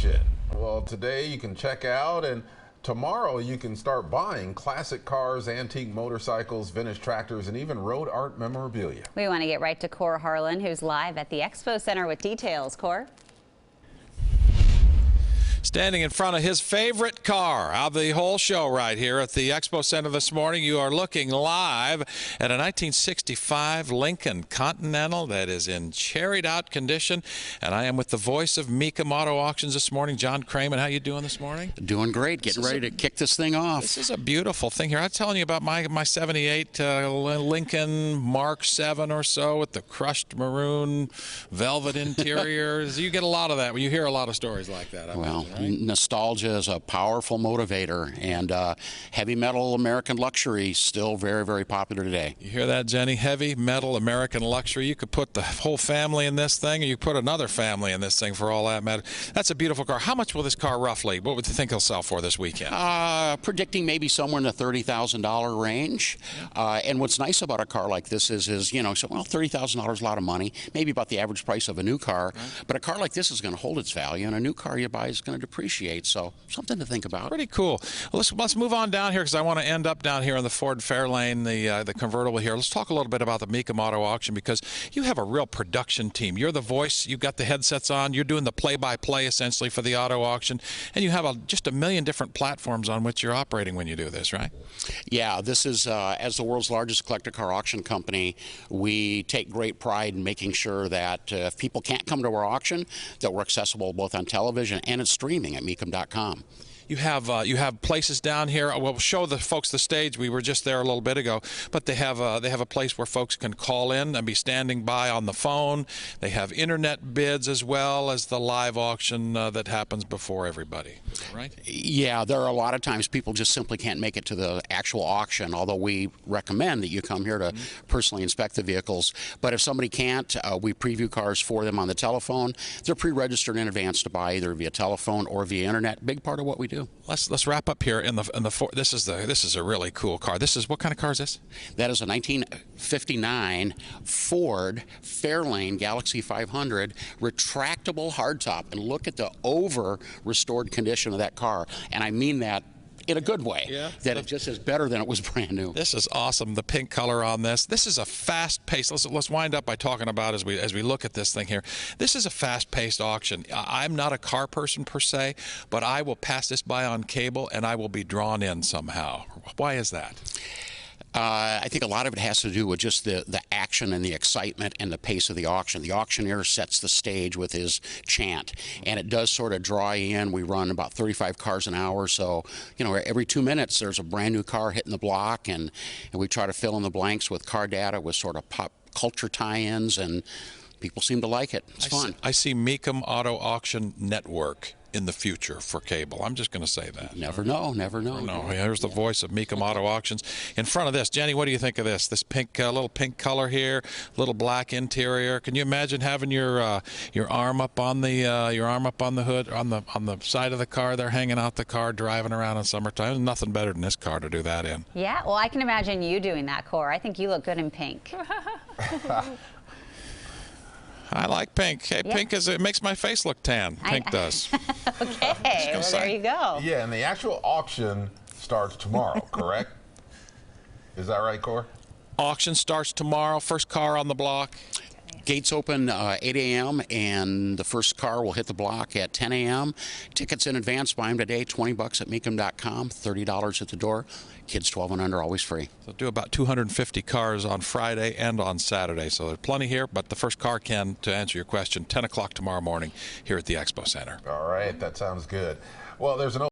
auction. Well, today you can check out, and tomorrow you can start buying classic cars, antique motorcycles, vintage tractors, and even road art memorabilia. We want to get right to Cor Harlan, who's live at the Expo Center with details. Cor? Standing in front of his favorite car of the whole show right here at the Expo Center this morning. You are looking live at a 1965 Lincoln Continental that is in cherried out condition. And I am with the voice of Mecum Auto Auctions this morning, John Cramen. How you doing this morning? Doing great. Getting ready to kick this thing off. This is a beautiful thing here. I was telling you about my 78 Lincoln Mark 7 or so with the crushed maroon velvet interiors. You get a lot of that. You hear a lot of stories like that. Well, right? Nostalgia is a powerful motivator, and heavy metal American luxury still very, very popular today. You hear that, Jenny? Heavy metal American luxury. You could put the whole family in this thing, or you could put another family in this thing for all that matter. That's a beautiful car. How much will this car roughly, what would you think it'll sell for this weekend? Predicting maybe somewhere in the $30,000 range. And what's nice about a car like this is you know, so, well, $30,000 is a lot of money, maybe about the average price of a new car, but a car like this is going to hold its value, and a new car you buy is going to depreciate, so something to think about. Pretty cool. Well, let's move on down here because I want to end up down here in the Ford Fairlane, the convertible here. Let's talk a little bit about the Mecum Auto Auction because you have a real production team. You're the voice. You've got the headsets on. You're doing the play-by-play essentially for the auto auction, and you have just a million different platforms on which you're operating when you do this, right? Yeah, this is as the world's largest collector car auction company, we take great pride in making sure that if people can't come to our auction, that we're accessible both on television and it's streaming at Mecum.com. You have places down here. We'll show the folks the stage. We were just there a little bit ago, but they have a place where folks can call in and be standing by on the phone. They have internet bids as well as the live auction that happens before everybody. Right? Yeah, there are a lot of times people just simply can't make it to the actual auction. Although we recommend that you come here to personally inspect the vehicles. But if somebody can't, we preview cars for them on the telephone. They're pre-registered in advance to buy either via telephone or via internet. Big part of what we do. Let's wrap up here in the Ford. This is a really cool car. What kind of car is this? That is a 1959 Ford Fairlane Galaxy 500 retractable hardtop, and look at the over restored condition of that car, and I mean that in a good way. Yeah. That it just is better than it was brand new. This is awesome. The pink color on this. This is a fast pace. Let's wind up by talking about as we look at this thing here. This is a fast paced auction. I'm not a car person per se, but I will pass this by on cable and I will be drawn in somehow. Why is that? I think a lot of it has to do with just the action and the excitement and the pace of the auction. The auctioneer sets the stage with his chant, and it does sort of draw you in. We run about 35 cars an hour, so you know every 2 minutes there's a brand new car hitting the block, and we try to fill in the blanks with car data with sort of pop culture tie-ins, and people seem to like it. It's fun. I see Mecum Auto Auction Network in the future for cable. I'm just going to say that. Never know. Never know. No, here's the voice of Mecum Auto Auctions. In front of this, Jenny, what do you think of this? This pink, little pink color here, little black interior. Can you imagine having your arm up on the hood, on the side of the car there, hanging out the car, driving around in summertime? There's nothing better than this car to do that in. Yeah, well, I can imagine you doing that, Cor. I think you look good in pink. I like pink. Hey, yeah. Pink it makes my face look tan. Pink does. Okay, well, there you go. Yeah, and the actual auction starts tomorrow, correct? Is that right, Cor? Auction starts tomorrow. First car on the block. Gates open 8 a.m. and the first car will hit the block at 10 a.m. Tickets in advance, buy them today, $20 at Mecum.com, $30 at the door. Kids 12 and under, always free. So do about 250 cars on Friday and on Saturday. So there's plenty here, but the first car can, to answer your question, 10 o'clock tomorrow morning here at the Expo Center. All right, that sounds good. Well, there's an